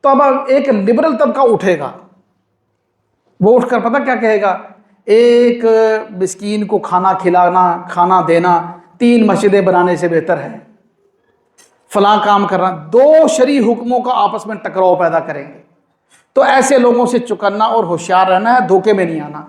تو اب ایک لبرل طبقہ اٹھے گا، وہ اٹھ کر پتہ کیا کہے گا، ایک مسکین کو کھانا کھلانا، کھانا دینا 3 مسجدیں بنانے سے بہتر ہے، فلاں کام کرنا، 2 شرعی حکموں کا آپس میں ٹکراؤ پیدا کریں گے۔ تو ایسے لوگوں سے چکنا اور ہوشیار رہنا ہے، دھوکے میں نہیں آنا۔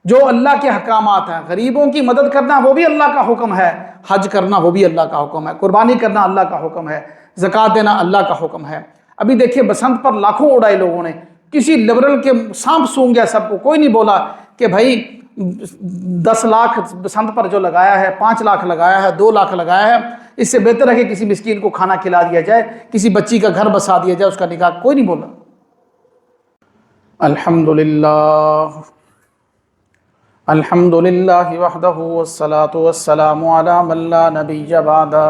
جو اللہ کے احکامات ہیں، غریبوں کی مدد کرنا وہ بھی اللہ کا حکم ہے، حج کرنا وہ بھی اللہ کا حکم ہے، قربانی کرنا اللہ کا حکم ہے، زکوٰۃ دینا اللہ کا حکم ہے۔ ابھی دیکھیے بسنت پر لاکھوں اڑائے لوگوں نے، کسی لبرل کے سانپ سونگ گیا سب کو، کوئی نہیں بولا کہ بھائی 10 لاکھ بسنت پر جو لگایا ہے، 5 لاکھ لگایا ہے، 2 لاکھ لگایا ہے، اس سے بہتر ہے کہ کسی مسکین کو کھانا کھلا دیا جائے، کسی بچی کا گھر بسا دیا جائے، اس کا نکاح، کوئی نہیں بولا۔ الحمدللہ وحدہ والصلاة والسلام علی من لا نبی بعدہ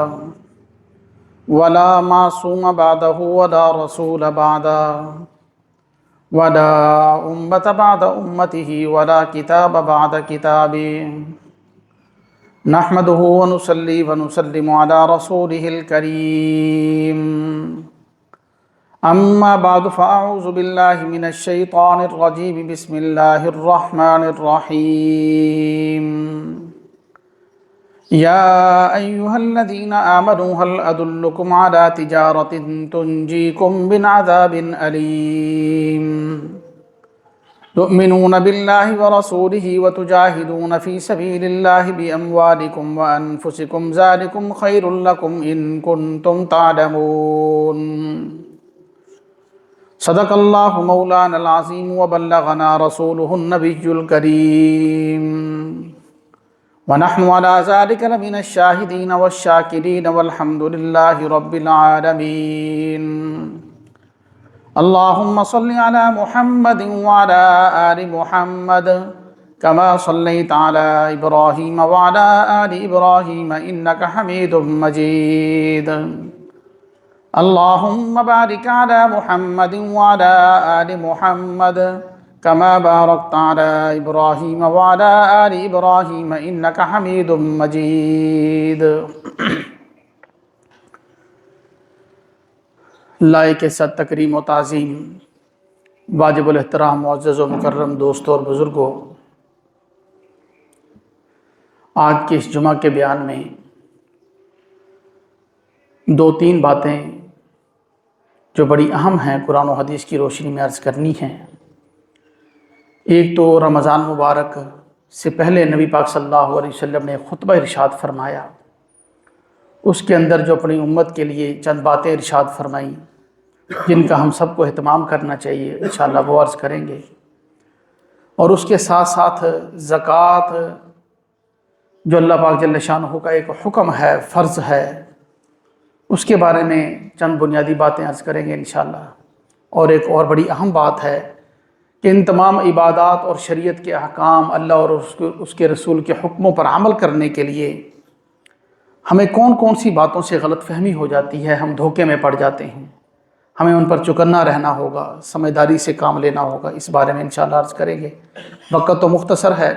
ولا معصوم بعدہ ولا رسول بعدہ ولا امت بعد امتہ ولا کتاب بعد کتابہ، نحمدہ ونصلی ونسلم علی رسولہ الکریم، اما بعد فاعوذ باللہ من الشیطان الرجیم، بسم اللہ الرحمن الرحیم، یا ایہا الذین آمنوا هل ادلکم علی تجارت تنجیکم من عذاب علیم، تؤمنون باللہ ورسولہ وتجاہدون فی سبیل اللہ باموالکم وانفسکم، ذالکم خیر لکم ان کنتم تعلمون۔ صدق اللہ مولانا العظیم وبلغنا رسولہ النبی الکریم، ونحن علی ذلک لمن الشاہدین والشاکرین والحمد للہ رب العالمین۔ اللہم صل علی محمد وعلی آل محمد کما صلیت علی ابراہیم وعلی آل ابراہیم انک حمید مجید۔ اللہم بارک علی محمد وعلی آل محمد کما بارکت علی ابراہیم وعلی آل ابراہیم انک حمید مجید۔ لائق صد تکریم و تعظیم، واجب الاحترام، معزز و مکرم دوستوں اور بزرگوں، آج کے اس جمعہ کے بیان میں 2-3 باتیں جو بڑی اہم ہیں قرآن و حدیث کی روشنی میں عرض کرنی ہیں۔ ایک تو رمضان مبارک سے پہلے نبی پاک صلی اللہ علیہ وسلم نے خطبہ ارشاد فرمایا، اس کے اندر جو اپنی امت کے لیے چند باتیں ارشاد فرمائیں جن کا ہم سب کو اہتمام کرنا چاہیے، انشاءاللہ وہ عرض کریں گے۔ اور اس کے ساتھ ساتھ زکوٰۃ جو اللہ پاک جل شانہ کا ایک حکم ہے، فرض ہے، اس کے بارے میں چند بنیادی باتیں عرض کریں گے انشاءاللہ۔ اور ایک اور بڑی اہم بات ہے کہ ان تمام عبادات اور شریعت کے احکام، اللہ اور اس کے رسول کے حکموں پر عمل کرنے کے لیے ہمیں کون کون سی باتوں سے غلط فہمی ہو جاتی ہے، ہم دھوکے میں پڑ جاتے ہیں، ہمیں ان پر چکنا رہنا ہوگا، سمجھداری سے کام لینا ہوگا، اس بارے میں انشاءاللہ عرض کریں گے۔ وقت تو مختصر ہے،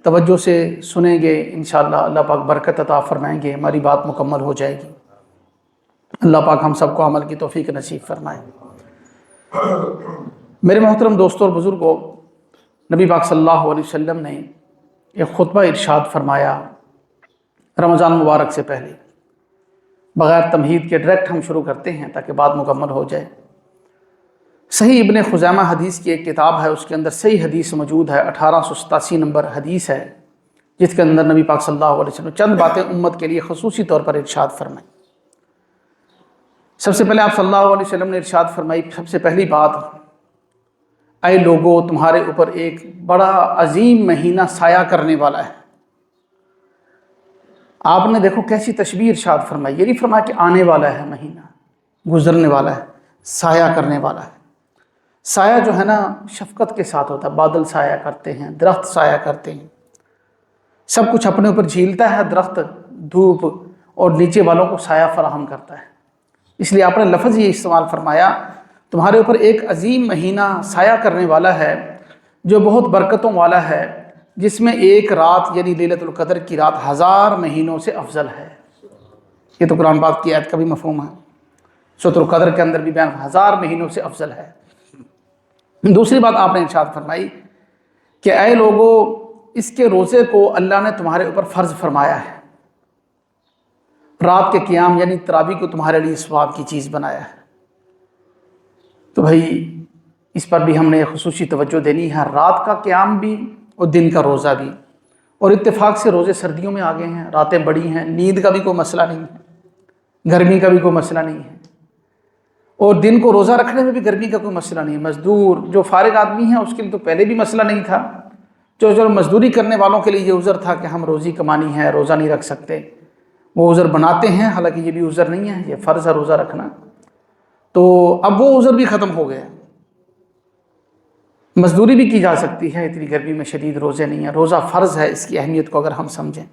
توجہ سے سنیں گے انشاءاللہ، اللہ پاک برکت عطا فرمائیں گے، ہماری بات مکمل ہو جائے گی۔ اللہ پاک ہم سب کو عمل کی توفیق نصیب فرمائے۔ میرے محترم دوستوں اور بزرگوں، نبی پاک صلی اللہ علیہ وسلم نے ایک خطبہ ارشاد فرمایا رمضان مبارک سے پہلے۔ بغیر تمہید کے ڈائریکٹ ہم شروع کرتے ہیں تاکہ بات مکمل ہو جائے۔ صحیح ابن خزیمہ حدیث کی ایک کتاب ہے، اس کے اندر صحیح حدیث موجود ہے، 1887 نمبر حدیث ہے، جس کے اندر نبی پاک صلی اللہ علیہ وسلم چند باتیں امت کے لیے خصوصی طور پر ارشاد فرمائیں۔ سب سے پہلے آپ صلی اللہ علیہ وسلم نے ارشاد فرمائی، سب سے پہلی بات، اے لوگو تمہارے اوپر ایک بڑا عظیم مہینہ سایہ کرنے والا ہے۔ آپ نے دیکھو کیسی تشبیہ ارشاد فرمائی، یہ نہیں فرمایا کہ آنے والا ہے مہینہ، گزرنے والا ہے، سایہ کرنے والا ہے۔ سایہ جو ہے نا شفقت کے ساتھ ہوتا ہے، بادل سایہ کرتے ہیں، درخت سایہ کرتے ہیں، سب کچھ اپنے اوپر جھیلتا ہے درخت، دھوپ، اور نیچے والوں کو سایہ فراہم کرتا ہے۔ اس لیے آپ نے لفظ یہ استعمال فرمایا، تمہارے اوپر ایک عظیم مہینہ سایہ کرنے والا ہے جو بہت برکتوں والا ہے، جس میں ایک رات یعنی لیلۃ القدر کی رات 1000 مہینوں سے افضل ہے۔ یہ تو قرآن پاک کی آیت کا بھی مفہوم ہے۔ سورۃ القدر کے اندر بھی بیان 1000 مہینوں سے افضل ہے۔ دوسری بات آپ نے ارشاد فرمائی کہ اے لوگو، اس کے روزے کو اللہ نے تمہارے اوپر فرض فرمایا ہے، رات کے قیام یعنی تراویح کو تمہارے لیے ثواب کی چیز بنایا ہے۔ تو بھائی اس پر بھی ہم نے خصوصی توجہ دینی ہے، رات کا قیام بھی اور دن کا روزہ بھی۔ اور اتفاق سے روزے سردیوں میں آگے ہیں، راتیں بڑی ہیں، نیند کا بھی کوئی مسئلہ نہیں ہے، گرمی کا بھی کوئی مسئلہ نہیں ہے، اور دن کو روزہ رکھنے میں بھی گرمی کا کوئی مسئلہ نہیں ہے۔ مزدور جو فارغ آدمی ہیں اس کے لیے تو پہلے بھی مسئلہ نہیں تھا، جو مزدوری کرنے والوں کے لیے یہ عذر تھا کہ ہم روزی کمانی ہے، روزہ نہیں رکھ سکتے، وہ عذر بناتے ہیں، حالانکہ یہ بھی عذر نہیں ہے، یہ فرض ہے روزہ رکھنا۔ تو اب وہ عذر بھی ختم ہو گیا، مزدوری بھی کی جا سکتی ہے، اتنی گرمی میں شدید روزے نہیں ہیں، روزہ فرض ہے۔ اس کی اہمیت کو اگر ہم سمجھیں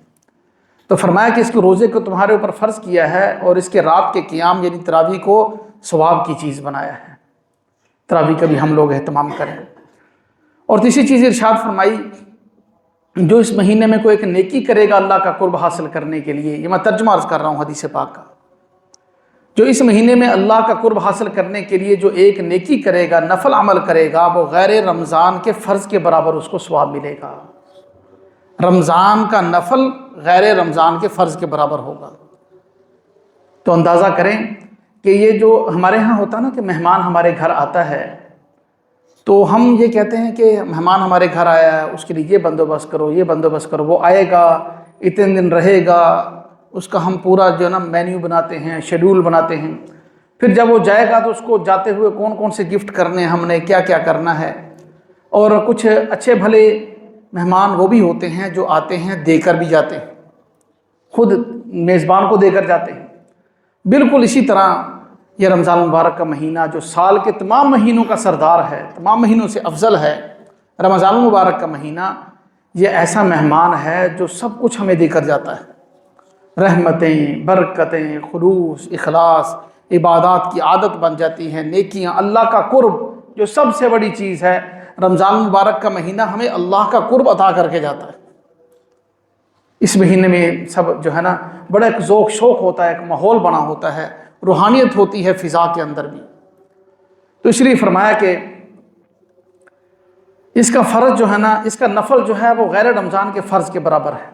تو فرمایا کہ اس کے روزے کو تمہارے اوپر فرض کیا ہے، اور اس کے رات کے قیام یعنی تراویح کو ثواب کی چیز بنایا ہے، تراویح کا بھی ہم لوگ اہتمام کریں۔ اور تیسری چیز ارشاد فرمائی، جو اس مہینے میں کوئی ایک نیکی کرے گا اللہ کا قرب حاصل کرنے کے لیے، یہ میں ترجمہ عرض کر رہا ہوں حدیث پاک کا، جو اس مہینے میں اللہ کا قرب حاصل کرنے کے لیے جو ایک نیکی کرے گا، نفل عمل کرے گا، وہ غیر رمضان کے فرض کے برابر اس کو ثواب ملے گا۔ رمضان کا نفل غیر رمضان کے فرض کے برابر ہوگا۔ تو اندازہ کریں کہ یہ جو ہمارے ہاں ہوتا ہے نا کہ مہمان ہمارے گھر آتا ہے، تو ہم یہ کہتے ہیں کہ مہمان ہمارے گھر آیا ہے، اس کے لیے یہ بندوبست کرو، یہ بندوبست کرو، وہ آئے گا، اتنے دن رہے گا، اس کا ہم پورا جو ہے نا مینیو بناتے ہیں، شیڈول بناتے ہیں۔ پھر جب وہ جائے گا تو اس کو جاتے ہوئے کون کون سے گفٹ کرنے، ہم نے کیا کیا کرنا ہے۔ اور کچھ اچھے بھلے مہمان وہ بھی ہوتے ہیں جو آتے ہیں دے کر بھی جاتے ہیں، خود میزبان کو دے کر جاتے ہیں۔ بالکل اسی طرح یہ رمضان المبارک کا مہینہ جو سال کے تمام مہینوں کا سردار ہے، تمام مہینوں سے افضل ہے، رمضان المبارک کا مہینہ یہ ایسا مہمان ہے جو سب کچھ ہمیں دے کر جاتا ہے، رحمتیں، برکتیں، خلوص، اخلاص، عبادات کی عادت بن جاتی ہیں، نیکیاں، اللہ کا قرب جو سب سے بڑی چیز ہے۔ رمضان المبارک کا مہینہ ہمیں اللہ کا قرب عطا کر کے جاتا ہے۔ اس مہینے میں سب جو ہے نا بڑا ایک ذوق شوق ہوتا ہے، ایک ماحول بنا ہوتا ہے، روحانیت ہوتی ہے فضا کے اندر بھی۔ تو اس لیے فرمایا کہ اس کا فرض جو ہے نا، اس کا نفل جو ہے وہ غیر رمضان کے فرض کے برابر ہے۔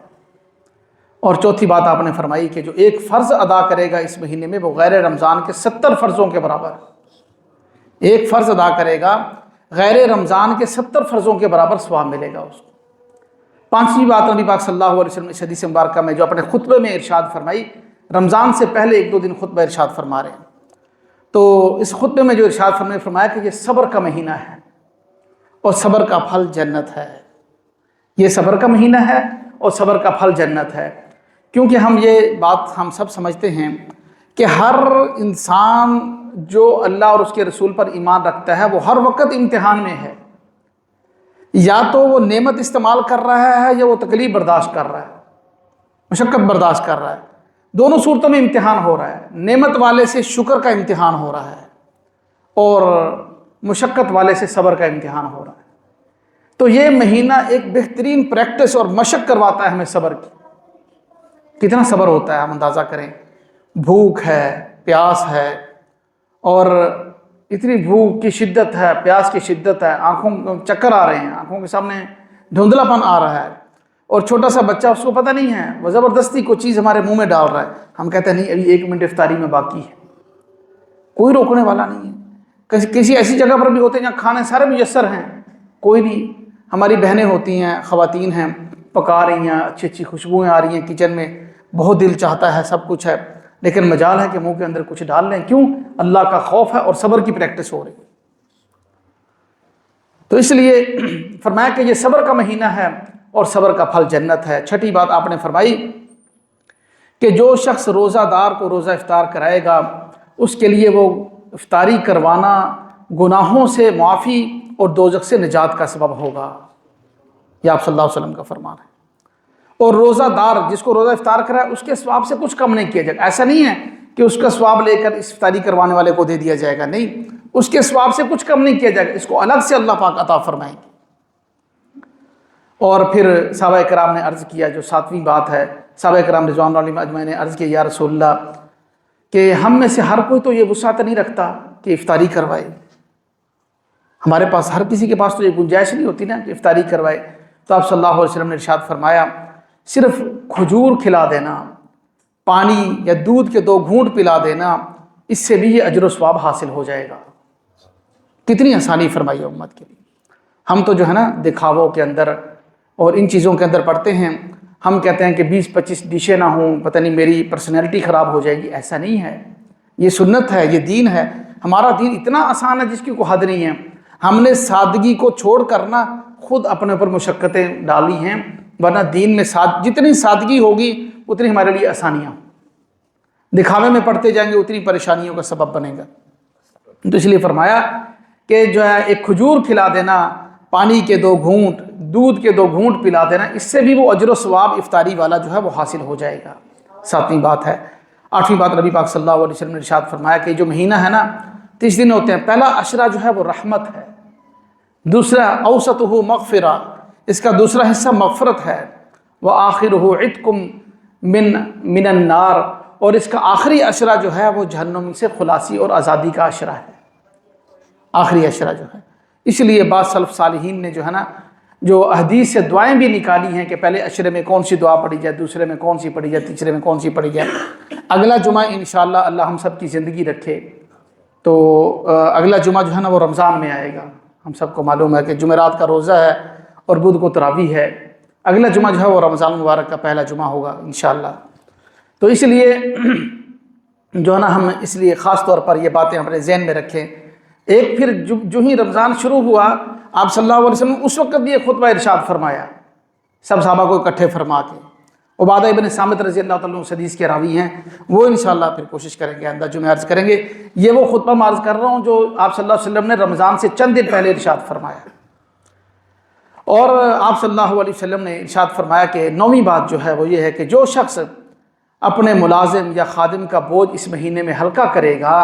اور چوتھی بات آپ نے فرمائی کہ جو ایک فرض ادا کرے گا اس مہینے میں وہ غیر رمضان کے 70 فرضوں کے برابر ہے۔ ایک فرض ادا کرے گا غیر رمضان کے 70 فرضوں کے برابر ثواب ملے گا اس کو۔ پانچویں بات نبی پاک صلی اللہ علیہ وسلم اس حدیث مبارکہ میں جو اپنے خطبے میں ارشاد فرمائی، رمضان سے پہلے 1-2 دن خطبہ ارشاد فرما رہے ہیں، تو اس خطبے میں جو ارشاد فرمایا کہ یہ صبر کا مہینہ ہے اور صبر کا پھل جنت ہے۔ یہ صبر کا مہینہ ہے اور صبر کا پھل جنت ہے، کیونکہ ہم یہ بات ہم سب سمجھتے ہیں کہ ہر انسان جو اللہ اور اس کے رسول پر ایمان رکھتا ہے وہ ہر وقت امتحان میں ہے، یا تو وہ نعمت استعمال کر رہا ہے یا وہ تکلیف برداشت کر رہا ہے، مشقت برداشت کر رہا ہے۔ دونوں صورتوں میں امتحان ہو رہا ہے، نعمت والے سے شکر کا امتحان ہو رہا ہے اور مشقت والے سے صبر کا امتحان ہو رہا ہے۔ تو یہ مہینہ ایک بہترین پریکٹس اور مشق کرواتا ہے ہمیں صبر کی۔ کتنا صبر ہوتا ہے ہم اندازہ کریں، بھوک ہے، پیاس ہے، اور اتنی بھوک کی شدت ہے، پیاس کی شدت ہے، آنکھوں چکر آ رہے ہیں، آنکھوں کے سامنے دھندلا پن آ رہا ہے، اور چھوٹا سا بچہ اس کو پتہ نہیں ہے، وہ زبردستی کوئی چیز ہمارے منہ میں ڈال رہا ہے، ہم کہتے ہیں نہیں ابھی 1 منٹ افطاری میں باقی ہے، کوئی روکنے والا نہیں ہے۔ کسی ایسی جگہ پر بھی ہوتے ہیں جہاں کھانے سارے میسر ہیں، کوئی نہیں۔ ہماری بہنیں ہوتی ہیں، خواتین ہیں، پکا رہی ہیں، اچھی اچھی خوشبوئیں آ رہی ہیں کچن میں، بہت دل چاہتا ہے، سب کچھ ہے، لیکن مجال ہے کہ منہ کے اندر کچھ ڈال لیں، کیوں؟ اللہ کا خوف ہے اور صبر کی پریکٹس ہو رہی ہے۔ تو اس لیے فرمایا کہ یہ صبر کا مہینہ ہے اور صبر کا پھل جنت ہے۔ چھٹی بات آپ نے فرمائی کہ جو شخص روزہ دار کو روزہ افطار کرائے گا اس کے لیے وہ افطاری کروانا گناہوں سے معافی اور دوزخ سے نجات کا سبب ہوگا، یہ آپ صلی اللہ علیہ وسلم کا فرمان ہے۔ اور روزہ دار جس کو روزہ افطار کرائے اس کے ثواب سے کچھ کم نہیں کیا جائے گا، ایسا نہیں ہے کہ اس کا ثواب لے کر اس افطاری کروانے والے کو دے دیا جائے گا، نہیں، اس کے ثواب سے کچھ کم نہیں کیا جائے گا، اس کو الگ سے اللہ پاک عطا فرمائیں گے۔ اور پھر صحابہ کرام نے عرض کیا، جو 7ویں بات ہے، صحابہ کرام رضوان اللہ علیہم اجمعین نے عرض کیا یا رسول اللہ کہ ہم میں سے ہر کوئی تو یہ وسعت نہیں رکھتا کہ افطاری کروائے، ہمارے پاس ہر کسی کے پاس تو یہ گنجائش نہیں ہوتی نا کہ افطاری کروائے۔ تو آپ صلی اللہ علیہ وسلم نے ارشاد فرمایا صرف کھجور کھلا دینا، پانی یا دودھ کے 2 گھونٹ پلا دینا، اس سے بھی یہ اجر و ثواب حاصل ہو جائے گا۔ کتنی آسانی فرمائی ہے امت کے لیے۔ ہم تو جو ہے نا دکھاووں کے اندر اور ان چیزوں کے اندر پڑتے ہیں، ہم کہتے ہیں کہ 20-25 ڈشیں نہ ہوں، پتہ نہیں میری پرسنالٹی خراب ہو جائے گی۔ ایسا نہیں ہے، یہ سنت ہے، یہ دین ہے۔ ہمارا دین اتنا آسان ہے جس کی کوئی حد نہیں ہے۔ ہم نے سادگی کو چھوڑ کر نا خود اپنے اوپر مشقتیں ڈالی ہیں، ورنہ دین میں جتنی سادگی ہوگی اتنی ہمارے لیے آسانیاں، دکھاوے میں پڑتے جائیں گے اتنی پریشانیوں کا سبب بنے گا۔ تو اس لیے فرمایا کہ جو ہے ایک کھجور کھلا دینا، پانی کے 2 گھونٹ، دودھ کے 2 گھونٹ پلا دینا، اس سے بھی وہ اجر و ثواب افطاری والا جو ہے وہ حاصل ہو جائے گا۔ 7ویں بات ہے۔ 8ویں بات، نبی پاک صلی اللہ علیہ وسلم نے ارشاد فرمایا کہ جو مہینہ ہے نا 30 دن ہوتے ہیں، پہلا عشرہ جو ہے وہ رحمت ہے، دوسرا اوسطہ مغفرہ، اس کا دوسرا حصہ مغفرت ہے، وآخرہ عتق من النار، اور اس کا آخری عشرہ جو ہے وہ جہنم سے خلاصی اور آزادی کا عشرہ ہے، آخری عشرہ جو ہے۔ اس لیے بعض سلف صالحین نے جو ہے نا جو حدیث سے دعائیں بھی نکالی ہیں کہ پہلے عشرے میں کون سی دعا پڑھی جائے، دوسرے میں کون سی پڑھی جائے، تیسرے میں کون سی پڑھی جائے۔ اگلا جمعہ انشاءاللہ اللہ ہم سب کی زندگی رکھے تو اگلا جمعہ جو ہے نا وہ رمضان میں آئے گا۔ ہم سب کو معلوم ہے کہ جمعرات کا روزہ ہے اور بدھ کو تراویح ہے، اگلا جمعہ جو ہے وہ رمضان مبارک کا پہلا جمعہ ہوگا انشاءاللہ۔ تو اس لیے جو ہے نا ہم اس لیے خاص طور پر یہ باتیں اپنے ذہن میں رکھیں۔ ایک پھر جو ہی رمضان شروع ہوا، آپ صلی اللہ علیہ وسلم اس وقت بھی ایک خطبہ ارشاد فرمایا، سب صحابہ کو اکٹھے فرما کے۔ عبادہ ابن صامت رضی اللہ تعالیٰ عنہ حدیث کے راوی ہیں، وہ انشاءاللہ پھر کوشش کریں گے آئندہ جمعہ عرض کریں گے۔ یہ وہ خطبہ میں عرض کر رہا ہوں جو آپ صلی اللہ علیہ وسلم نے رمضان سے چند دن پہلے ارشاد فرمایا، اور آپ صلی اللہ علیہ وسلم نے ارشاد فرمایا کہ 9ویں بات جو ہے وہ یہ ہے کہ جو شخص اپنے ملازم یا خادم کا بوجھ اس مہینے میں ہلکا کرے گا،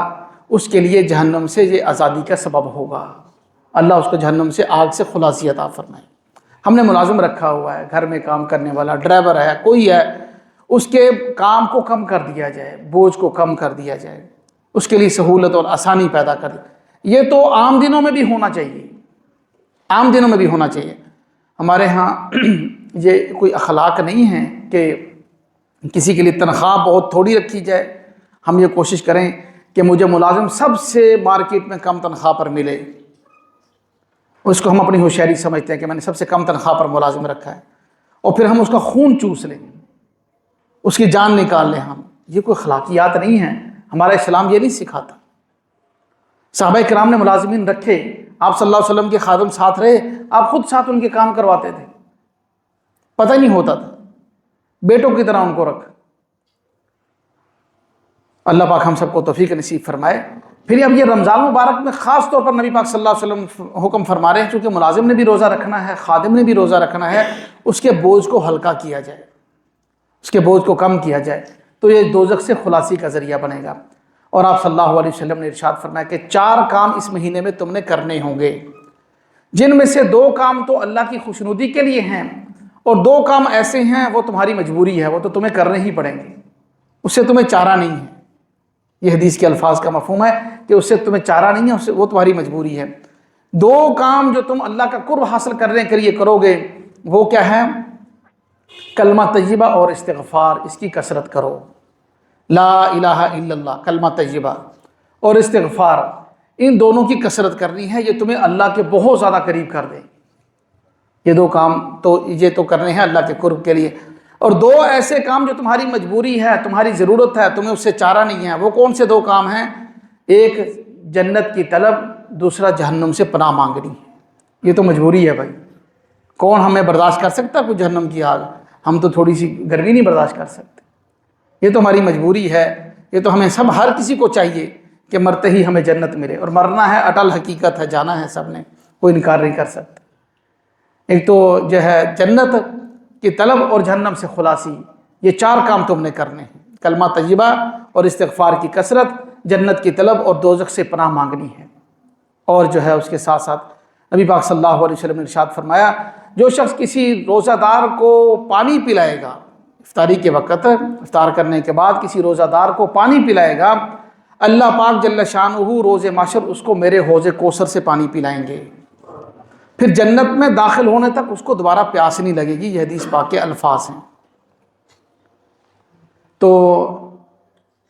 اس کے لیے جہنم سے یہ آزادی کا سبب ہوگا، اللہ اس کو جہنم سے آگ سے خلاصی عطا فرمائے۔ ہم نے ملازم رکھا ہوا ہے، گھر میں کام کرنے والا، ڈرائیور ہے، کوئی ہے، اس کے کام کو کم کر دیا جائے، بوجھ کو کم کر دیا جائے، اس کے لیے سہولت اور آسانی پیدا کر دی۔ یہ تو عام دنوں میں بھی ہونا چاہیے، عام دنوں میں بھی ہونا چاہیے۔ ہمارے ہاں یہ کوئی اخلاق نہیں ہے کہ کسی کے لیے تنخواہ بہت تھوڑی رکھی جائے۔ ہم یہ کوشش کریں کہ مجھے ملازم سب سے مارکیٹ میں کم تنخواہ پر ملے، اس کو ہم اپنی ہوشیاری سمجھتے ہیں کہ میں نے سب سے کم تنخواہ پر ملازم رکھا ہے، اور پھر ہم اس کا خون چوس لیں، اس کی جان نکال لیں۔ ہم یہ کوئی اخلاقیات نہیں ہیں، ہمارا اسلام یہ نہیں سکھاتا۔ صحابہ کرام نے ملازمین رکھے، آپ صلی اللہ علیہ وسلم کے خادم ساتھ رہے، آپ خود ساتھ ان کے کام کرواتے تھے، پتہ نہیں ہوتا تھا، بیٹوں کی طرح ان کو رکھ۔ اللہ پاک ہم سب کو توفیق نصیب فرمائے۔ پھر اب یہ رمضان مبارک میں خاص طور پر نبی پاک صلی اللہ علیہ وسلم حکم فرما رہے ہیں، چونکہ ملازم نے بھی روزہ رکھنا ہے، خادم نے بھی روزہ رکھنا ہے، اس کے بوجھ کو ہلکا کیا جائے، اس کے بوجھ کو کم کیا جائے، تو یہ دوزخ سے خلاصی کا ذریعہ بنے گا۔ اور آپ صلی اللہ علیہ وسلم نے ارشاد فرمایا کہ 4 کام اس مہینے میں تم نے کرنے ہوں گے، جن میں سے 2 کام تو اللہ کی خوشنودی کے لیے ہیں، اور 2 کام ایسے ہیں وہ تمہاری مجبوری ہے، وہ تو تمہیں کرنے ہی پڑیں گے، اس سے تمہیں چارہ نہیں ہے۔ یہ حدیث کے الفاظ کا مفہوم ہے کہ اس سے تمہیں چارہ نہیں ہے، اس سے وہ تمہاری مجبوری ہے۔ 2 کام جو تم اللہ کا قرب حاصل کرنے کے لیے کرو گے وہ کیا ہے؟ کلمہ طیبہ اور استغفار، اس کی کثرت کرو۔ لا الہ الا اللہ، کلمہ طیبہ اور استغفار، ان دونوں کی کثرت کرنی ہے، یہ تمہیں اللہ کے بہت زیادہ قریب کر دیں۔ یہ 2 کام تو یہ تو کرنے ہیں اللہ کے قرب کے لیے، اور 2 ایسے کام جو تمہاری مجبوری ہے، تمہاری ضرورت ہے، تمہیں اس سے چارہ نہیں ہے۔ وہ کون سے 2 کام ہیں؟ ایک جنت کی طلب، دوسرا جہنم سے پناہ مانگنی۔ یہ تو مجبوری ہے بھائی، کون ہمیں برداشت کر سکتا ہے کوئی جہنم کی آگ؟ ہم تو تھوڑی سی گرمی نہیں برداشت کر سکتے، یہ تو ہماری مجبوری ہے۔ یہ تو ہمیں سب، ہر کسی کو چاہیے کہ مرتے ہی ہمیں جنت ملے، اور مرنا ہے اٹل حقیقت ہے، جانا ہے سب نے، کوئی انکار نہیں کر سکتا۔ ایک تو جو ہے جنت کی طلب اور جہنم سے خلاصی، یہ 4 کام تم نے کرنے ہیں، کلمہ طیبہ اور استغفار کی کثرت، جنت کی طلب اور دوزخ سے پناہ مانگنی ہے۔ اور جو ہے اس کے ساتھ ساتھ نبی پاک صلی اللہ علیہ وسلم نے ارشاد فرمایا، جو شخص کسی روزہ دار کو پانی پلائے گا، افطاری کے وقت افطار کرنے کے بعد کسی روزہ دار کو پانی پلائے گا، اللہ پاک جل شانہ روز محشر اس کو میرے حوض کوثر سے پانی پلائیں گے، پھر جنت میں داخل ہونے تک اس کو دوبارہ پیاس نہیں لگے گی۔ یہ حدیث پاک کے الفاظ ہیں۔ تو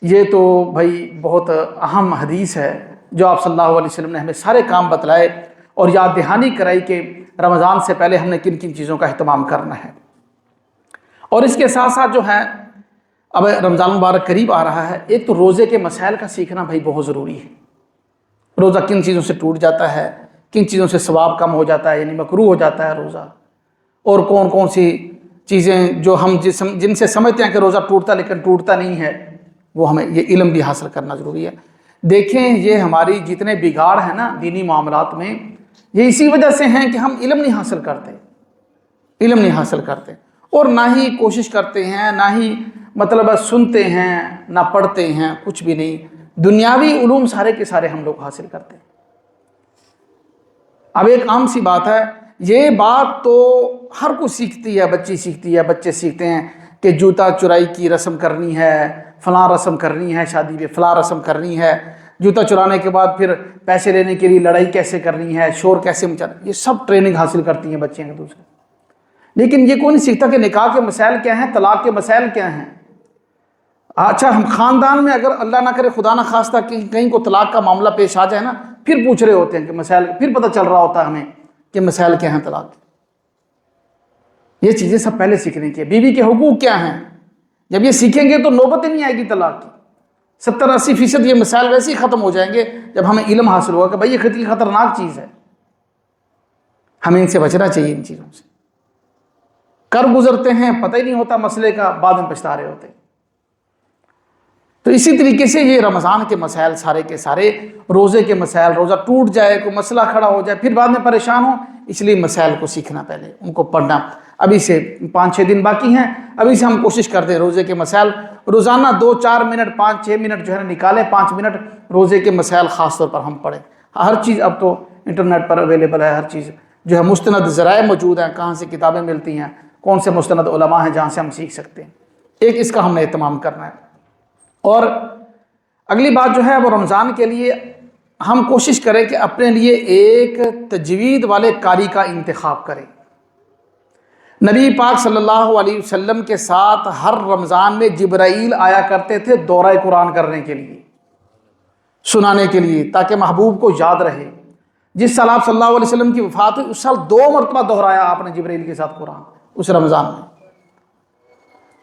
یہ تو بھائی بہت اہم حدیث ہے جو آپ صلی اللہ علیہ وسلم نے ہمیں سارے کام بتلائے اور یاد دہانی کرائی کہ رمضان سے پہلے ہم نے کن کن چیزوں کا اہتمام کرنا ہے۔ اور اس کے ساتھ ساتھ جو ہے اب رمضان مبارک قریب آ رہا ہے، ایک تو روزے کے مسائل کا سیکھنا بھائی بہت ضروری ہے۔ روزہ کن چیزوں سے ٹوٹ جاتا ہے، کن چیزوں سے ثواب کم ہو جاتا ہے، یعنی مکروہ ہو جاتا ہے روزہ، اور کون کون سی چیزیں جو ہم جن سے سمجھتے ہیں کہ روزہ ٹوٹتا لیکن ٹوٹتا نہیں ہے، وہ ہمیں یہ علم بھی حاصل کرنا ضروری ہے۔ دیکھیں یہ ہماری جتنے بگاڑ ہیں نا دینی معاملات میں، یہ اسی وجہ سے ہیں کہ ہم علم نہیں حاصل کرتے اور نہ ہی کوشش کرتے ہیں، نہ ہی مطلب سنتے ہیں، نہ پڑھتے ہیں، کچھ بھی نہیں۔ دنیاوی علوم سارے کے سارے ہم لوگ حاصل کرتے ہیں۔ اب ایک عام سی بات ہے، یہ بات تو ہر کوئی سیکھتی ہے، بچی سیکھتی ہے، بچے سیکھتے ہیں کہ جوتا چرائی کی رسم کرنی ہے، فلاں رسم کرنی ہے، شادی میں فلاں رسم کرنی ہے، جوتا چرانے کے بعد پھر پیسے لینے کے لیے لڑائی کیسے کرنی ہے، شور کیسے مچانا، یہ سب ٹریننگ حاصل کرتی ہیں بچے ایک دوسرے۔ لیکن یہ کوئی نہیں سیکھتا کہ نکاح کے مسائل کیا ہیں، طلاق کے مسائل کیا ہیں۔ اچھا ہم خاندان میں اگر اللہ نہ کرے خدا نہ خواستہ کہیں کو طلاق کا معاملہ پیش آ جائے نا، پھر پوچھ رہے ہوتے ہیں کہ مسائل، پھر پتہ چل رہا ہوتا ہے ہمیں کہ مسائل کیا ہیں طلاق کے۔ یہ چیزیں سب پہلے سیکھنے کی ہے۔ بیوی کے حقوق کیا ہیں، جب یہ سیکھیں گے تو نوبت ہی نہیں آئے گی طلاق کی۔ 70-80% یہ مسائل ویسے ہی ختم ہو جائیں گے جب ہمیں علم حاصل ہوگا کہ بھائی یہ کتنی خطرناک چیز ہے، ہمیں ان سے بچنا چاہیے، ان چیزوں سے۔ کر گزرتے ہیں پتہ ہی نہیں ہوتا مسئلے کا، بعد میں پچھتا رہے ہوتے ہیں۔ تو اسی طریقے سے یہ رمضان کے مسائل سارے کے سارے، روزے کے مسائل، روزہ ٹوٹ جائے، کوئی مسئلہ کھڑا ہو جائے، پھر بعد میں پریشان ہو، اس لیے مسائل کو سیکھنا پہلے، ان کو پڑھنا۔ ابھی سے 5-6 دن باقی ہیں، ابھی سے ہم کوشش کرتے ہیں روزے کے مسائل روزانہ 2-4 منٹ، 5-6 منٹ جو ہے نا نکالیں، 5 منٹ روزے کے مسائل خاص طور پر ہم پڑھیں۔ ہر چیز اب تو انٹرنیٹ پر اویلیبل ہے، ہر چیز جو ہے مستند ذرائع موجود ہیں، کہاں سے کتابیں ملتی ہیں، کون سے مستند علماء ہیں جہاں سے ہم سیکھ سکتے ہیں۔ ایک اس کا ہم نے اہتمام کرنا ہے۔ اور اگلی بات جو ہے وہ رمضان کے لیے ہم کوشش کریں کہ اپنے لیے ایک تجوید والے قاری کا انتخاب کریں۔ نبی پاک صلی اللہ علیہ وسلم کے ساتھ ہر رمضان میں جبرائیل آیا کرتے تھے دورہ قرآن کرنے کے لیے، سنانے کے لیے، تاکہ محبوب کو یاد رہے۔ جس سال آپ صلی اللہ علیہ وسلم کی وفات ہوئی اس سال 2 مرتبہ دہرایا آپ نے جبرائیل کے ساتھ قرآن اس رمضان میں۔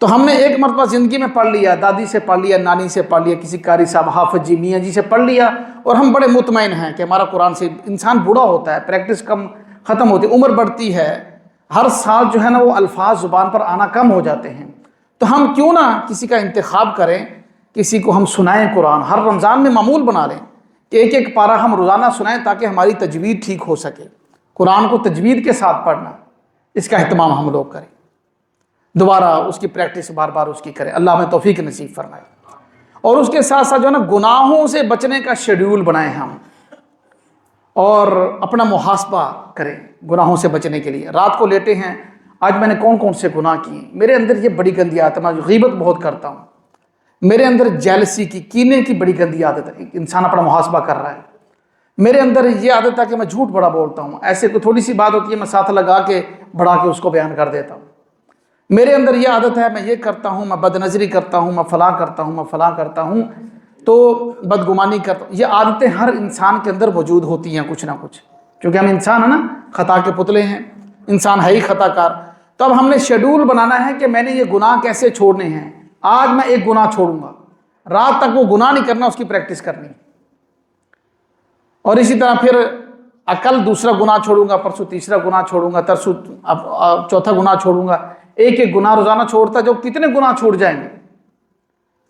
تو ہم نے ایک مرتبہ زندگی میں پڑھ لیا، دادی سے پڑھ لیا، نانی سے پڑھ لیا، کسی قاری صاحب حافظ جی میاں جی سے پڑھ لیا، اور ہم بڑے مطمئن ہیں کہ ہمارا قرآن سے۔ انسان بوڑھا ہوتا ہے، پریکٹس کم ختم ہوتی ہے، عمر بڑھتی ہے، ہر سال جو ہے نا وہ الفاظ زبان پر آنا کم ہو جاتے ہیں۔ تو ہم کیوں نہ کسی کا انتخاب کریں، کسی کو ہم سنائیں قرآن، ہر رمضان میں معمول بنا لیں کہ ایک ایک پارہ ہم روزانہ سنائیں تاکہ ہماری تجوید ٹھیک ہو سکے۔ قرآن کو تجوید کے ساتھ پڑھنا، اس کا اہتمام ہم لوگ کریں، دوبارہ اس کی پریکٹس بار بار اس کی کریں، اللہ ہمیں توفیق نصیب فرمائے۔ اور اس کے ساتھ ساتھ جو ہے نا گناہوں سے بچنے کا شیڈیول بنائیں ہم، اور اپنا محاسبہ کریں گناہوں سے بچنے کے لیے۔ رات کو لیٹے ہیں، آج میں نے کون کون سے گناہ کیے، میرے اندر یہ بڑی گندی عادت ہے، میں غیبت بہت کرتا ہوں، میرے اندر جیلسی کی، کینے کی بڑی گندی عادت ہے، انسان اپنا محاسبہ کر رہا ہے۔ میرے اندر یہ عادت ہے کہ میں جھوٹ بڑا بولتا ہوں، ایسے کوئی تھوڑی سی بات ہوتی ہے میں ساتھ لگا کے بڑھا کے اس کو بیان کر دیتا ہوں۔ میرے اندر یہ عادت ہے میں یہ کرتا ہوں، میں بد نظری کرتا ہوں، میں فلاں کرتا ہوں، میں فلاں کرتا ہوں، تو بدگمانی کرتا ہوں۔ یہ عادتیں ہر انسان کے اندر موجود ہوتی ہیں کچھ نہ کچھ، کیونکہ ہم انسان ہیں نا، خطا کے پتلے ہیں، انسان ہے ہی خطا کار۔ تو اب ہم نے شیڈول بنانا ہے کہ میں نے یہ گناہ کیسے چھوڑنے ہیں۔ آج میں ایک گناہ چھوڑوں گا، رات تک وہ گناہ نہیں کرنا، اس کی پریکٹس کرنی۔ اور اسی طرح پھر کل دوسرا گناہ چھوڑوں گا، پرسوں تیسرا گناہ چھوڑوں گا، ترسوں چوتھا گناہ چھوڑوں گا۔ ایک ایک گناہ روزانہ چھوڑتا جو کتنے گناہ چھوڑ جائیں گے،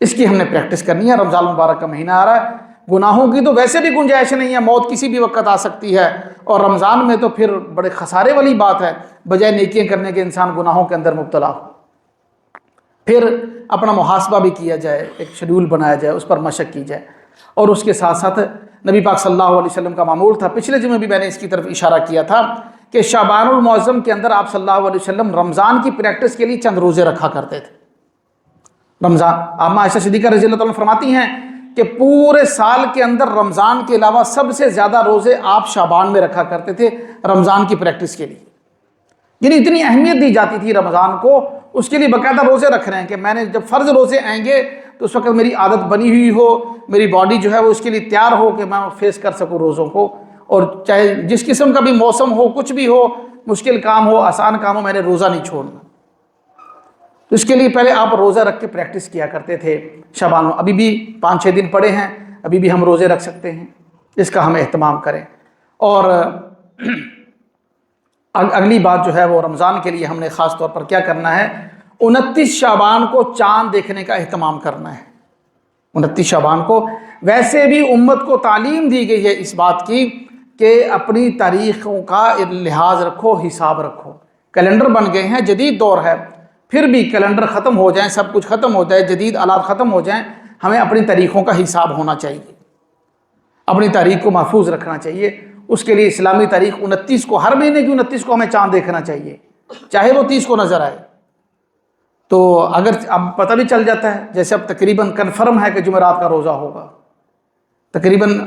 اس کی ہم نے پریکٹس کرنی ہے۔ رمضان مبارک کا مہینہ آ رہا ہے، گناہوں کی تو ویسے بھی گنجائش نہیں ہے، موت کسی بھی وقت آ سکتی ہے، اور رمضان میں تو پھر بڑے خسارے والی بات ہے، بجائے نیکیاں کرنے کے انسان گناہوں کے اندر مبتلا ہو۔ پھر اپنا محاسبہ بھی کیا جائے، ایک شیڈول بنایا جائے، اس پر مشق کی جائے۔ اور اس کے ساتھ ساتھ نبی پاک صلی اللہ علیہ وسلم کا معمول تھا، پچھلے جمعے بھی میں نے اس کی طرف اشارہ کیا تھا کہ شعبان المعظم کے اندر آپ صلی اللہ علیہ وسلم رمضان کی پریکٹس کے لیے چند روزے رکھا کرتے تھے۔ رمضان، اما عائشہ صدیقہ رضی اللہ تعالیٰ عنہ فرماتی ہیں کہ پورے سال کے اندر رمضان کے علاوہ سب سے زیادہ روزے آپ شعبان میں رکھا کرتے تھے رمضان کی پریکٹس کے لیے. یعنی اتنی اہمیت دی جاتی تھی رمضان کو، اس کے لیے باقاعدہ روزے رکھ رہے ہیں کہ میں نے جب فرض روزے آئیں گے تو اس وقت میری عادت بنی ہوئی ہو، میری باڈی جو ہے وہ اس کے لیے تیار ہو کہ میں فیس کر سکوں روزوں کو، اور چاہے جس قسم کا بھی موسم ہو، کچھ بھی ہو، مشکل کام ہو، آسان کام ہو، میں نے روزہ نہیں چھوڑنا. تو اس کے لیے پہلے آپ روزہ رکھ کے پریکٹس کیا کرتے تھے شعبان میں. ابھی بھی 5-6 دن پڑے ہیں، ابھی بھی ہم روزے رکھ سکتے ہیں، اس کا ہم اہتمام کریں. اور اگلی بات جو ہے وہ رمضان کے لیے ہم نے خاص طور پر کیا کرنا ہے، 29 شعبان کو چاند دیکھنے کا اہتمام کرنا ہے. 29 شعبان کو ویسے بھی امت کو تعلیم دی گئی ہے اس بات کی کہ اپنی تاریخوں کا لحاظ رکھو، حساب رکھو. کیلنڈر بن گئے ہیں، جدید دور ہے، پھر بھی کیلنڈر ختم ہو جائیں، سب کچھ ختم ہو جائے، جدید آلات ختم ہو جائیں، ہمیں اپنی تاریخوں کا حساب ہونا چاہیے، اپنی تاریخ کو محفوظ رکھنا چاہیے. اس کے لیے اسلامی تاریخ 29 کو، ہر مہینے کی 29 کو ہمیں چاند دیکھنا چاہیے، چاہے وہ 30 کو نظر آئے. تو اگر اب پتہ بھی چل جاتا ہے، جیسے اب تقریباً کنفرم ہے کہ جمعرات کا روزہ ہوگا، تقریباً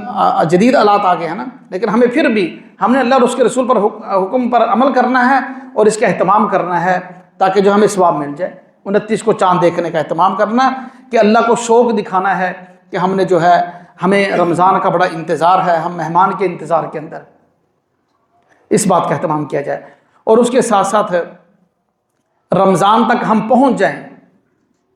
جدید آلات آ گئے ہیں نا، لیکن ہمیں پھر بھی ہم نے اللہ اور اس کے رسول پر حکم پر عمل کرنا ہے اور اس کا اہتمام کرنا ہے تاکہ جو ہمیں ثواب مل جائے. 29 کو چاند دیکھنے کا اہتمام کرنا کہ اللہ کو شوق دکھانا ہے کہ ہم نے جو ہے، ہمیں رمضان کا بڑا انتظار ہے، ہم مہمان کے انتظار کے اندر، اس بات کا اہتمام کیا جائے. اور اس کے ساتھ ساتھ رمضان تک ہم پہنچ جائیں،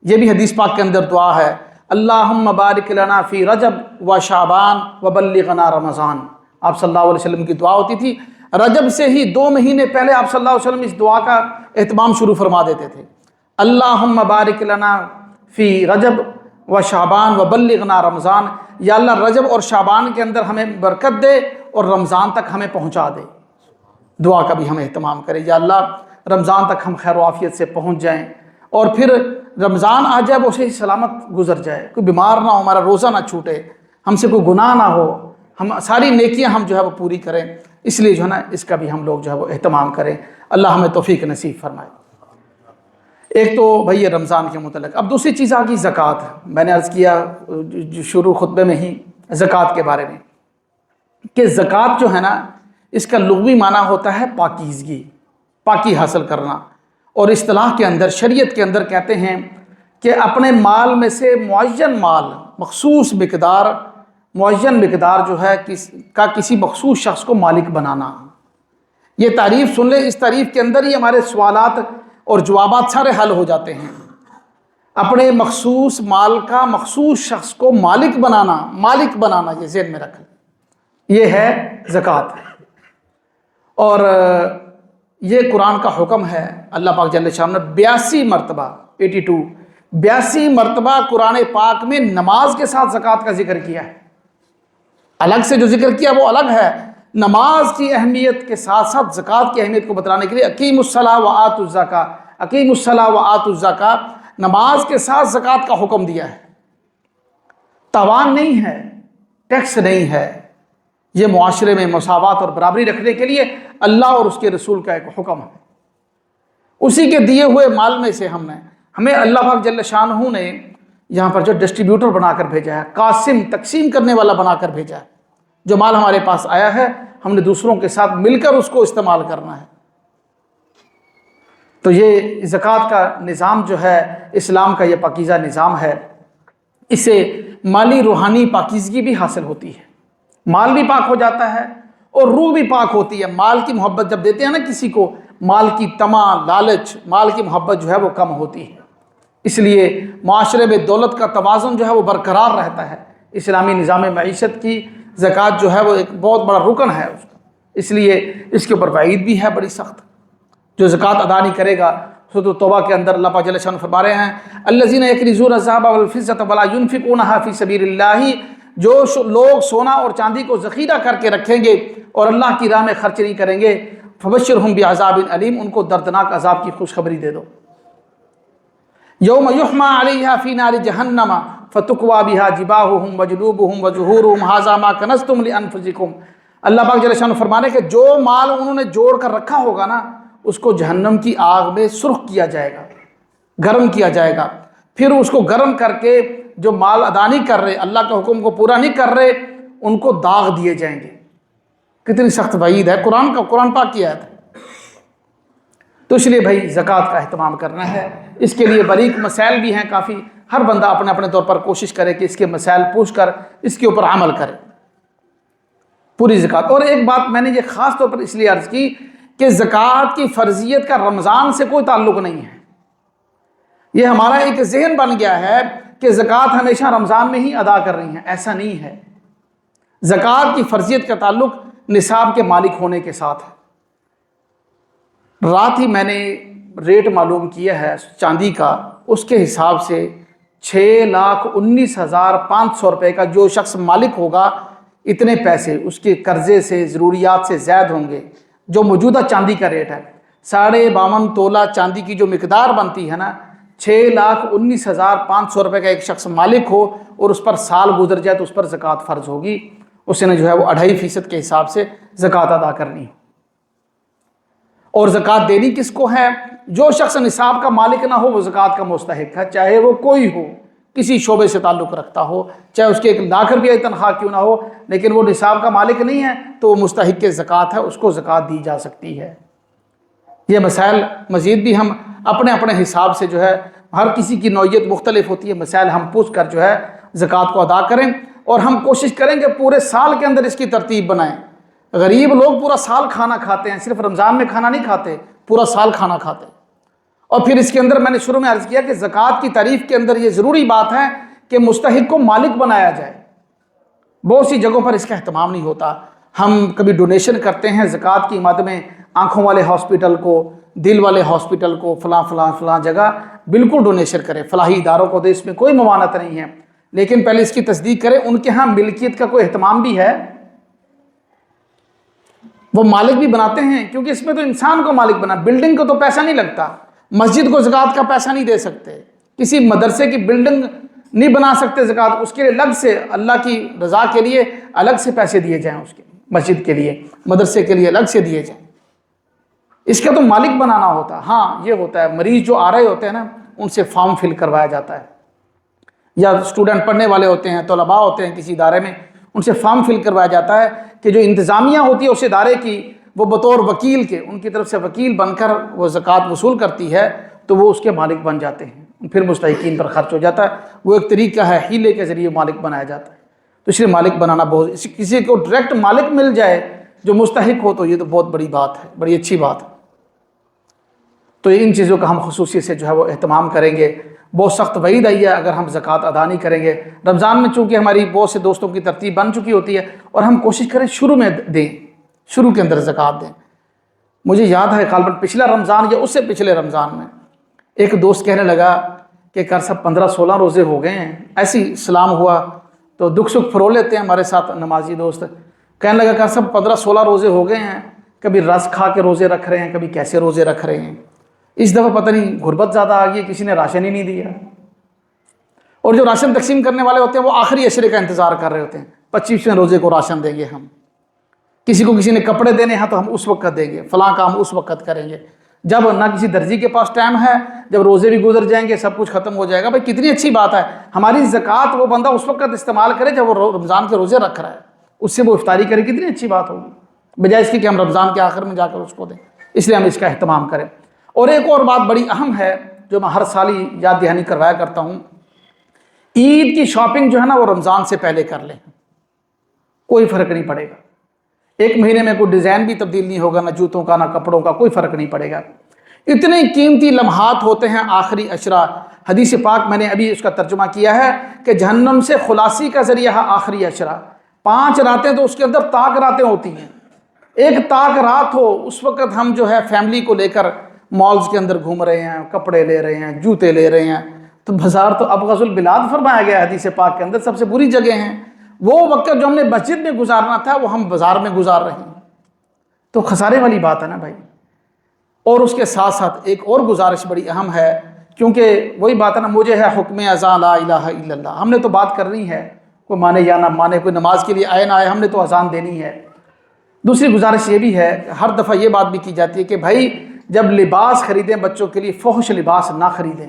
یہ بھی حدیث پاک کے اندر دعا ہے، اللہم بارک لنا فی رجب و شعبان و بلغنا رمضان. آپ صلی اللہ علیہ وسلم کی دعا ہوتی تھی، رجب سے ہی 2 مہینے پہلے آپ صلی اللہ علیہ وسلم اس دعا کا اہتمام شروع فرما دیتے تھے. اللہم بارک لنا فی رجب و شعبان و بلغنا رمضان. یا اللہ رجب اور شعبان کے اندر ہمیں برکت دے اور رمضان تک ہمیں پہنچا دے. دعا کا بھی ہم اہتمام کریں، یا اللہ رمضان تک ہم خیر و عافیت سے پہنچ جائیں، اور پھر رمضان آ جائے وہ صحیح سلامت گزر جائے، کوئی بیمار نہ ہو، ہمارا روزہ نہ چھوٹے، ہم سے کوئی گناہ نہ ہو، ہم ساری نیکیاں ہم جو ہے وہ پوری کریں. اس لیے جو ہے نا اس کا بھی ہم لوگ جو ہے وہ اہتمام کریں. اللہ ہمیں توفیق نصیب فرمائے. ایک تو بھئی یہ رمضان کے متعلق. اب دوسری چیز آ گئی زکوٰۃ. میں نے عرض کیا شروع خطبے میں ہی زکوٰۃ کے بارے میں کہ زکوٰۃ جو ہے نا اس کا لغوی معنی ہوتا ہے پاکیزگی، پاکی حاصل کرنا. اور اصطلاح کے اندر، شریعت کے اندر کہتے ہیں کہ اپنے مال میں سے معین مال، مخصوص مقدار جو ہے کسی مخصوص شخص کو مالک بنانا. یہ تعریف سن لیں، اس تعریف کے اندر ہی ہمارے سوالات اور جوابات سارے حل ہو جاتے ہیں. اپنے مخصوص مال کا مخصوص شخص کو مالک بنانا یہ ذہن میں رکھیں، یہ ہے زکوٰۃ. اور یہ قرآن کا حکم ہے. اللہ پاک جل شانہ نے 82 مرتبہ قرآن پاک میں نماز کے ساتھ زکوٰۃ کا ذکر کیا ہے. الگ سے جو ذکر کیا وہ الگ ہے، نماز کی اہمیت کے ساتھ ساتھ زکوٰۃ کی اہمیت کو بتلانے کے لیے اقیموا الصلاۃ وآتوا الزکاۃ، نماز کے ساتھ زکوٰۃ کا حکم دیا ہے. تاوان نہیں ہے، ٹیکس نہیں ہے، یہ معاشرے میں مساوات اور برابری رکھنے کے لیے اللہ اور اس کے رسول کا ایک حکم ہے. اسی کے دیے ہوئے مال میں سے ہمیں اللہ پاک جل شانہ نے یہاں پر جو ڈسٹریبیوٹر بنا کر بھیجا ہے، قاسم، تقسیم کرنے والا بنا کر بھیجا ہے. جو مال ہمارے پاس آیا ہے ہم نے دوسروں کے ساتھ مل کر اس کو استعمال کرنا ہے. تو یہ زکوٰۃ کا نظام جو ہے اسلام کا یہ پاکیزہ نظام ہے. اس سے مالی روحانی پاکیزگی بھی حاصل ہوتی ہے، مال بھی پاک ہو جاتا ہے اور روح بھی پاک ہوتی ہے. مال کی محبت جب دیتے ہیں نا کسی کو، مال کی طمع، لالچ، مال کی محبت جو ہے وہ کم ہوتی ہے. اس لیے معاشرے میں دولت کا توازن جو ہے وہ برقرار رہتا ہے. اسلامی نظام معیشت کی زکوٰۃ جو ہے وہ ایک بہت بڑا رکن ہے اس کا. اس لیے اس کے اوپر وعید بھی ہے بڑی سخت. جو زکوٰۃ ادا نہیں کرے گا، سورۃ توبہ کے اندر اللہ پاک جل شانہ فرما رہے ہیں الذین یکنزون الذھب والفضة ولا ينفقونها فی سبیل اللہ. جو لوگ سونا اور چاندی کو ذخیرہ کر کے رکھیں گے اور اللہ کی راہ میں خرچ نہیں کریں گے، فبشرہم بعذاب علیم، ان کو دردناک عذاب کی خوشخبری دے دو. یوم یحمى علیہا فی نار جہنم فتکوی بہا جباہہم وجنوبہم وظہورہم ھذا ما کنزتم لانفسکم. اللہ پاک جل شانہ فرمانے کہ جو مال انہوں نے جوڑ کر رکھا ہوگا نا، اس کو جہنم کی آگ میں سرخ کیا جائے گا، گرم کیا جائے گا. پھر اس کو گرم کر کے جو مال ادا نہیں کر رہے، اللہ کے حکم کو پورا نہیں کر رہے، ان کو داغ دیے جائیں گے۔ کتنی سخت وعید ہے قرآن پاک کی آیت ہے۔ تو اس لیے بھائی زکوٰۃ کا اہتمام کرنا ہے۔ اس کے لیے باریک مسائل بھی ہیں کافی، ہر بندہ اپنے اپنے طور پر کوشش کرے کہ اس کے مسائل پوچھ کر اس کے اوپر عمل کرے پوری زکوٰۃ۔ اور ایک بات میں نے یہ خاص طور پر اس لیے عرض کی کہ زکوٰۃ کی فرضیت کا رمضان سے کوئی تعلق نہیں ہے۔ یہ ہمارا ایک ذہن بن گیا ہے کہ زکوٰۃ ہمیشہ رمضان میں ہی ادا کر رہی ہیں، ایسا نہیں ہے۔ زکوٰۃ کی فرضیت کا تعلق نصاب کے مالک ہونے کے ساتھ ہے۔ رات ہی میں نے ریٹ معلوم کیا ہے چاندی کا، اس کے حساب سے 6,19,500 روپے کا جو شخص مالک ہوگا، اتنے پیسے اس کے قرضے سے ضروریات سے زائد ہوں گے۔ جو موجودہ چاندی کا ریٹ ہے 52.5 تولہ چاندی کی جو مقدار بنتی ہے نا، 6,19,500 روپے کا ایک شخص مالک ہو اور اس پر سال گزر جائے تو اس پر زکوٰۃ فرض ہوگی۔ اس نے جو ہے وہ 2.5% کے حساب سے زکوٰۃ ادا کرنی ہے۔ اور زکوٰۃ دینی کس کو ہے؟ جو شخص نصاب کا مالک نہ ہو وہ زکوٰۃ کا مستحق ہے، چاہے وہ کوئی ہو، کسی شعبے سے تعلق رکھتا ہو، چاہے اس کے 1 لاکھ روپیہ تنخواہ کیوں نہ ہو، لیکن وہ نصاب کا مالک نہیں ہے تو وہ مستحق کے زکوٰۃ ہے، اس کو زکوٰۃ دی جا سکتی ہے۔ یہ مسائل مزید بھی ہم اپنے اپنے حساب سے جو ہے، ہر کسی کی نوعیت مختلف ہوتی ہے، مسائل ہم پوچھ کر جو ہے زکوٰۃ کو ادا کریں، اور ہم کوشش کریں کہ پورے سال کے اندر اس کی ترتیب بنائیں۔ غریب لوگ پورا سال کھانا کھاتے ہیں، صرف رمضان میں کھانا نہیں کھاتے، پورا سال کھانا کھاتے ہیں۔ اور پھر اس کے اندر میں نے شروع میں عرض کیا کہ زکوٰۃ کی تعریف کے اندر یہ ضروری بات ہے کہ مستحق کو مالک بنایا جائے۔ بہت سی جگہوں پر اس کا اہتمام نہیں ہوتا۔ ہم کبھی ڈونیشن کرتے ہیں زکوٰۃ کی مد میں، آنکھوں والے ہاسپٹل کو، دل والے ہاسپٹل کو، فلاں جگہ بالکل ڈونیشن کریں، فلاحی اداروں کو دے، اس میں کوئی ممانعت نہیں ہے، لیکن پہلے اس کی تصدیق کریں ان کے ہاں ملکیت کا کوئی اہتمام بھی ہے، وہ مالک بھی بناتے ہیں، کیونکہ اس میں تو انسان کو مالک بنا، بلڈنگ کو تو پیسہ نہیں لگتا، مسجد کو زکوٰۃ کا پیسہ نہیں دے سکتے، کسی مدرسے کی بلڈنگ نہیں بنا سکتے زکوٰۃ، اس کے لیے الگ سے اللہ کی رضا کے لیے الگ سے پیسے دیے جائیں، اس کے مسجد کے لیے، مدرسے کے لیے الگ سے دیے جائیں، اس کا تو مالک بنانا ہوتا۔ ہاں یہ ہوتا ہے مریض جو آ رہے ہوتے ہیں نا، ان سے فارم فل کروایا جاتا ہے، یا اسٹوڈنٹ پڑھنے والے ہوتے ہیں، طلباء ہوتے ہیں کسی ادارے میں، ان سے فارم فل کروایا جاتا ہے کہ جو انتظامیہ ہوتی ہے اس ادارے کی، وہ بطور وکیل کے ان کی طرف سے وکیل بن کر وہ زکوٰۃ وصول کرتی ہے، تو وہ اس کے مالک بن جاتے ہیں، پھر مستحقین پر خرچ ہو جاتا ہے۔ وہ ایک طریقہ ہے، ہیلے کے ذریعے مالک بنایا جاتا ہے۔ تو اس لیے مالک بنانا بہت، کسی کو ڈائریکٹ مالک مل جائے جو مستحق ہو تو یہ تو بہت بڑی بات ہے، بڑی اچھی بات ہے۔ تو ان چیزوں کا ہم خصوصی سے جو ہے وہ اہتمام کریں گے۔ بہت سخت وعید آئی ہے اگر ہم زکوٰۃ ادا نہیں کریں گے۔ رمضان میں چونکہ ہماری بہت سے دوستوں کی ترتیب بن چکی ہوتی ہے، اور ہم کوشش کریں شروع میں دیں، شروع کے اندر زکوٰۃ دیں۔ مجھے یاد ہے غالباً پچھلا رمضان یا اس سے پچھلے رمضان میں ایک دوست کہنے لگا کہ کر صاحب 15-16 روزے ہو گئے ہیں، ایسی سلام ہوا تو دکھ سکھ فرو لیتے ہیں ہمارے ساتھ نمازی دوست، کہنے لگا کر صاحب 15-16 روزے ہو گئے ہیں، کبھی رس کھا کے روزے رکھ رہے ہیں، کبھی کیسے روزے رکھ رہے ہیں، اس دفعہ پتہ نہیں غربت زیادہ آ گئی، کسی نے راشن ہی نہیں دیا، اور جو راشن تقسیم کرنے والے ہوتے ہیں وہ آخری عشرے کا انتظار کر رہے ہوتے ہیں، 25ویں روزے کو راشن دیں گے ہم، کسی کو کسی نے کپڑے دینے ہیں تو ہم اس وقت دیں گے، فلاں کام اس وقت کریں گے، جب نہ کسی درزی کے پاس ٹائم ہے، جب روزے بھی گزر جائیں گے سب کچھ ختم ہو جائے گا۔ بھائی کتنی اچھی بات ہے، ہماری زکوٰۃ وہ بندہ اس وقت استعمال کرے جب وہ رمضان کے روزے رکھ رہا ہے، اس سے وہ افطاری کرے، کتنی اچھی بات ہوگی، بجائے اس کی کہ ہم رمضان کے آخر میں جا کر اس کو دیں۔ اس لیے ہم اس کا اہتمام کریں۔ اور ایک اور بات بڑی اہم ہے جو میں ہر سال ہی یاد دہانی کروایا کرتا ہوں، عید کی شاپنگ جو ہے نا وہ رمضان سے پہلے کر لیں، کوئی فرق نہیں پڑے گا، ایک مہینے میں کوئی ڈیزائن بھی تبدیل نہیں ہوگا، نہ جوتوں کا نہ کپڑوں کا، کوئی فرق نہیں پڑے گا۔ اتنے قیمتی لمحات ہوتے ہیں آخری عشرہ، حدیث پاک میں نے ابھی اس کا ترجمہ کیا ہے کہ جہنم سے خلاصی کا ذریعہ ہے آخری عشرہ۔ 5 راتیں تو اس کے اندر طاق راتیں ہوتی ہیں، ایک طاق رات ہو اس وقت ہم جو ہے فیملی کو لے کر مالز کے اندر گھوم رہے ہیں، کپڑے لے رہے ہیں، جوتے لے رہے ہیں، تو بازار تو ابغض البلاد فرمایا گیا حدیث پاک کے اندر، سب سے بری جگہ ہیں۔ وہ وقت جو ہم نے مسجد میں گزارنا تھا وہ ہم بازار میں گزار رہے ہیں، تو خسارے والی بات ہے نا بھائی۔ اور اس کے ساتھ ساتھ ایک اور گزارش بڑی اہم ہے، کیونکہ وہی بات ہے نا، مجھے ہے حکم اذان لا الہ الا اللہ، ہم نے تو بات کرنی ہے، کوئی مانے یا نہ مانے، کوئی نماز کے لیے آئے نہ آئے، ہم نے تو اذان دینی ہے۔ دوسری گزارش یہ بھی ہے، ہر دفعہ یہ بات بھی کی جاتی ہے کہ بھائی جب لباس خریدیں بچوں کے لیے فحش لباس نہ خریدیں،